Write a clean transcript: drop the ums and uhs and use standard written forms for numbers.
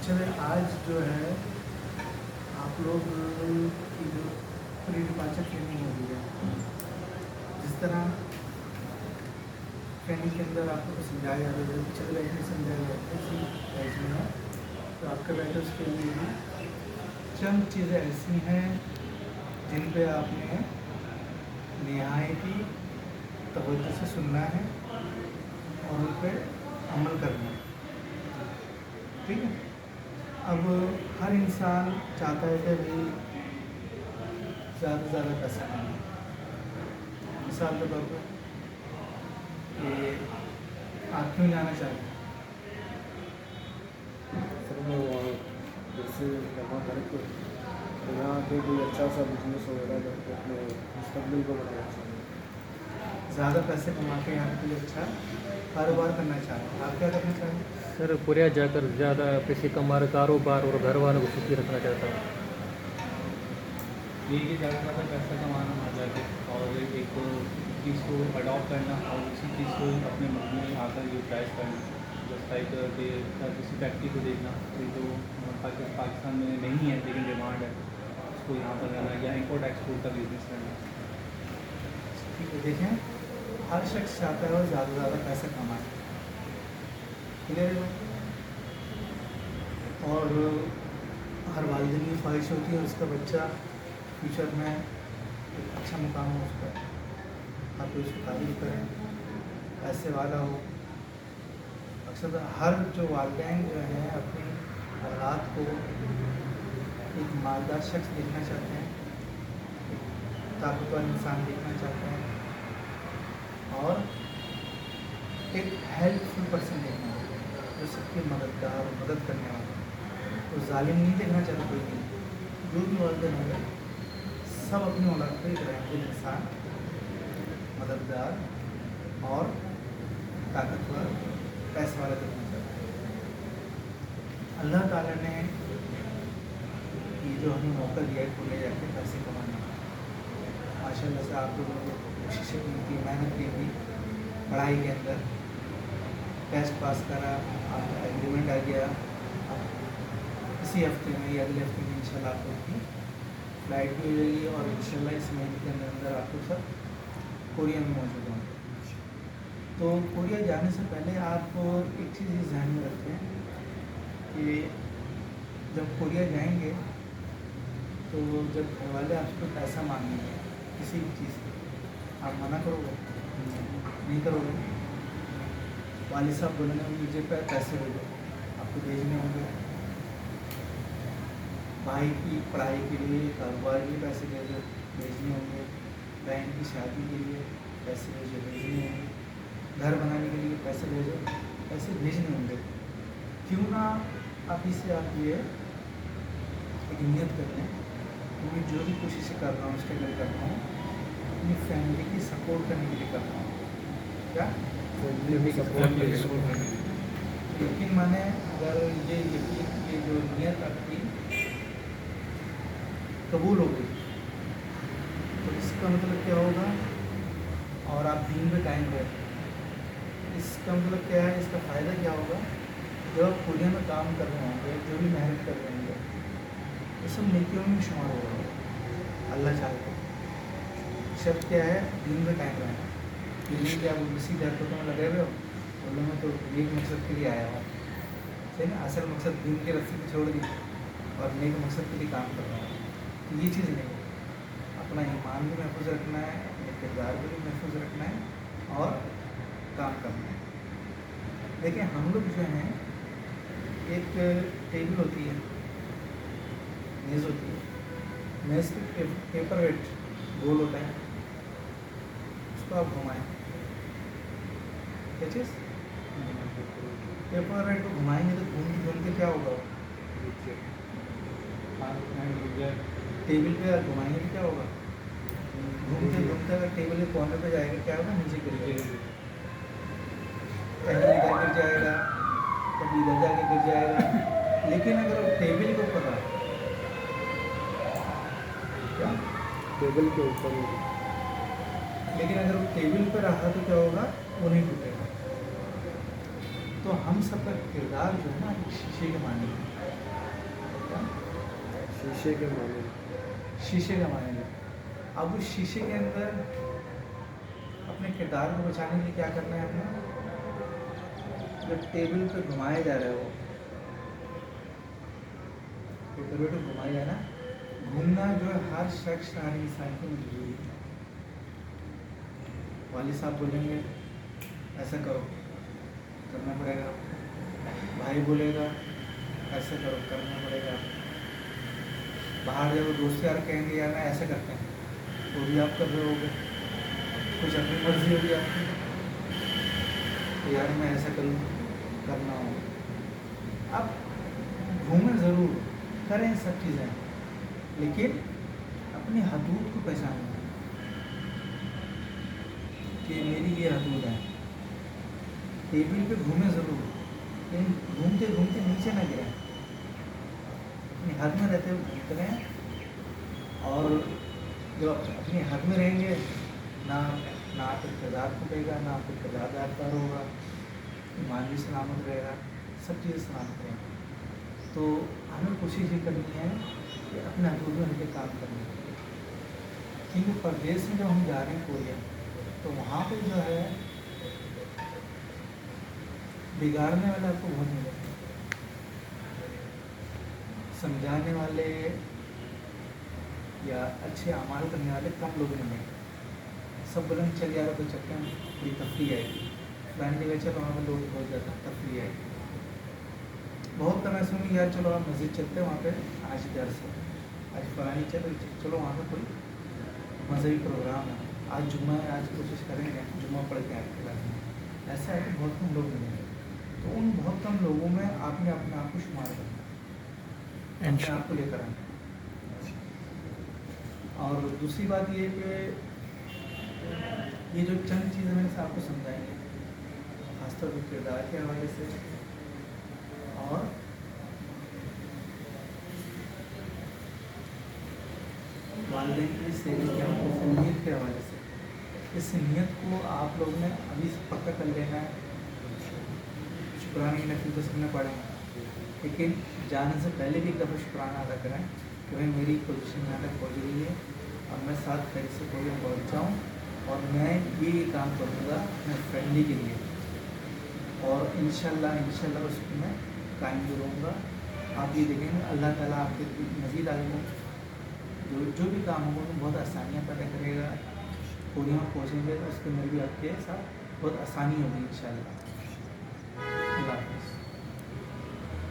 चले आज जो है आप लोग की जो प्री डिपार्चर ट्रेनिंग हो रही है, जिस तरह ट्रेनिंग के अंदर आपको समझाया जाता है, पिछले बैच में समझाया जाता है, इसी बैच में तो आपके बैचर्स के लिए भी चंद चीज़ें ऐसी हैं जिन पे आपने निहायती तवज्जो से सुनना है और उन पर अमल करना है। ठीक है। अब हर इंसान चाहता है कि भी ज़्यादा से ज़्यादा पैसा कमाए। मिसाल के तौर पर कि आप क्यों जाना चाहते हैं? सर मैं वहाँ जैसे जमा करके यहाँ पे कोई अच्छा सा बिजनेस वगैरह करके अपने मुस्तकबिल को बनाना चाहिए। ज़्यादा पैसे कमा के यहाँ पे कोई अच्छा कारोबार करना चाहते हैं। आप क्या करना चाहते हैं? सर कोरिया जाकर ज़्यादा पैसे कमा रहे, कारोबार और घर वालों को सुखी रखना चाहता हूँ। ये कि ज़्यादा ज़्यादा पैसा कमाना आ जाके और एक चीज़ को अडॉप्ट करना और उसी चीज़ को अपने मुल्क में आकर यूटिलाइज करना। जस्ट लाइक कि किसी फैक्ट्री को देखना कि जो पाकिस्तान में नहीं है लेकिन डिमांड है, उसको यहाँ पर रहना या इम्पोर्ट एक्सपोर्ट का बिजनेस करना। ठीक है, देखें हर शख्स चाहता है वो ज़्यादा से ज़्यादा पैसा कमाए। क्लियर है? और हर वालिदैन की ख्वाहिश होती है उसका बच्चा फ्यूचर में एक अच्छा मुकाम हो उसका, आप कोई उसकी तारीफ करें, पैसे वाला हो। अक्सर हर जो वालिदैन जो हैं अपनी औलाद को एक मालदार शख्स देखना चाहते हैं, एक ताकतवर इंसान देखना चाहते हैं और एक हेल्पफुल पर्सन देखना चाहते हैं जो सबकी मददगार और मदद करने वाला है। तो जालिम नहीं देखना चाहता कोई भी। जो भी वालिदैन होंगे सब अपनी औलाद को एक रहमदिल इंसान, मददगार और ताकतवर पैसे वाला देखना चाहते हैं। अल्लाह ताला ने ये जो हमें मौका दिया है खुले जाके पैसे कमाने का, माशाल्लाह से आप लोगों ने कोशिशें की थी, मेहनत की थी पढ़ाई के अंदर, टेस्ट पास करा, आपका एग्रीमेंट आ गया। अब इसी हफ्ते में या अगले हफ्ते में इंशाल्लाह आप लोग की फ्लाइट भी हो जाएगी और इंशाल्लाह इस महीने के अंदर आप लोग सब कोरिया में मौजूद होंगे। तो कोरिया जाने से पहले आप एक चीज़ ये ध्यान में रखें कि जब कोरिया जाएंगे तो जब घर वाले आपसे पैसा मांगेंगे किसी भी चीज़ की, आप मना करोगे? नहीं करोगे। वालिद साहब बोलेंगे मुझे पैसे दे दो, आपको भेजने होंगे। भाई की पढ़ाई के लिए, कारोबार के लिए पैसे भेजने होंगे, बहन की शादी के लिए पैसे भेजने होंगे, घर बनाने के लिए पैसे भेजने होंगे। क्यों ना अभी से आप ये एक नियत कर लें कि मैं जो भी कोशिशें कर रहा हूँ उसके लिए कर रहा हूँ अपनी फैमिली की सपोर्ट करने के लिए कर रहा हूँ। क्या यकीन माने अगर ये जो नियत आपकी कबूल हो गई तो इसका मतलब क्या होगा, और आप दीन में कायम रहे, इसका मतलब क्या है, इसका फ़ायदा क्या होगा? जब आप कोरिया में काम कर रहे होंगे, जो भी मेहनत कर रहे होंगे, ये सब नेकियों में शुमार होगा अल्लाह चाहे तो। शर्त क्या है? दीन में कायम रहना। दीन के आप इसी दरख्तों में लगे हुए हो, बोलने में तो नेक मकसद के लिए आया हुआ है ना, असल मकसद दीन के रस्ते को छोड़ दी और नेक मकसद के लिए काम कर रहा है। तो ये चीज़ नहीं है। अपना ईमान भी महफूज रखना है, अपने किरदार को भी महफूज रखना है और काम करना है। देखिए हम लोग जो हैं, एक टेबल होती है, मेज़ होती है, मेज़ पे पेपर वेट गोल होता है, उसको आप घुमाएं। क्या चीज़? पेपर वेट को घुमाएंगे तो घूमते क्या होगा? टेबल पे घुमाएंगे तो क्या होगा? घूमते अगर टेबल के कॉर्नर पे जाएगा क्या होगा? नीचे गिर जाएगा, कहीं इधर गिर जाएगा, कभी इधर जाके गिर जाएगा। लेकिन अगर वो टेबल के ऊपर रहा, क्या टेबल के ऊपर लेकिन अगर वो टेबल पर रहा तो क्या होगा? वो नहीं टूटेगा। तो हम सबका किरदार जो है ना एक शीशे के माने, शीशे के माने शीशे का मानेंगे। अब उस शीशे के अंदर अपने किरदार को बचाने के लिए क्या करना है अपना, जो टेबल पे घुमाया जा रहा है वो टेबल पे घुमाया जा रहा है, घूमना जो है हर शख्स हर इंसान की मजबूरी है। वालिद साहब बोलेंगे ऐसा करो, करना पड़ेगा। भाई बोलेगा ऐसा करो, करना पड़ेगा। बाहर जब दोस्त यार कहेंगे यार ना ऐसा करते हैं, वो भी आप कर रहे होगे। कुछ अपनी मर्जी होगी आपकी, तो यार मैं ऐसा करूँ, करना हो। अब घूमें ज़रूर, करें सब चीज़ें, लेकिन अपनी हदूद को पहचानें कि मेरी ये हदूद है। टेबल पे घूमें ज़रूर, लेकिन घूमते घूमते नीचे ना गिरें, अपनी हद में रहते हुए घूमते रहें। और जो अपनी हद में रहेंगे, ना आपके किरदार टूटेगा, ना आपके किरदार यादगार होगा, ईमान भी सलामत रहेगा, सब चीज़ें सलामत रहेंगी। तो हमें कोशिश ये करनी है कि अपने हदूद में रह के काम करना है। क्योंकि परदेश में जब हम जा रहे हैं कोरिया, तो वहाँ पे जो है बिगाड़ने वाले आपको बहुत मिलेंगे, समझाने वाले या अच्छे अमाल करने वाले कम लोग मिलेंगे। सब बुलंद चल जा रहा तो चक्कर में थोड़ी तफरी आएगी, फलानी जगह चलो वहाँ पर लोग बहुत ज़्यादा तफरी आएगी। बहुत कम ऐसे होंगे यार चलो आप मस्जिद चलते हैं, वहाँ पे आज दर्स है, आज फलानी चलो वहाँ पर कोई मज़हबी प्रोग्राम है, आज जुम्मा है, आज कोशिश करेंगे जुम्मा पढ़ के आए क्लास में। ऐसा है कि बहुत कम लोग मिलेंगे, तो उन बहुत कम लोगों में आपने अपने आप को शुमार करना है, अपने आप को लेकर आना। और दूसरी बात ये कि ये जो चंद चीज़ें मैंने आपको समझाई हैं, खासतौर पर किरदार के हवाले से और वालिदैन की सेविंग के हवाले से, नीयत के हवाले से, इस नीयत को आप लोगों ने अभी से पक्का कर लेना है। शुक्राना की नफिल तो सबने पढ़े, लेकिन जाने से पहले भी एक दफ़ा शुक्राना अदा करें कि भाई मेरी पोजीशन यहाँ तक पहुँच गई है और मैं साथ खैर से कोई पहुँच जाऊँ, और मैं ये काम करूँगा अपने फैमिली के लिए, और इंशाल्लाह उस पर मैं कायम भी रहूँगा। आप ये देखेंगे अल्लाह ताला आपके मज़ीद आगे जो भी काम होगा तो बहुत आसानियाँ पैदा करेगा। कोरिया में पहुँचेंगे तो उसके अंदर भी आपके साथ बहुत आसानी होगी इंशाल्लाह। अल्लाह हाफ़िज़।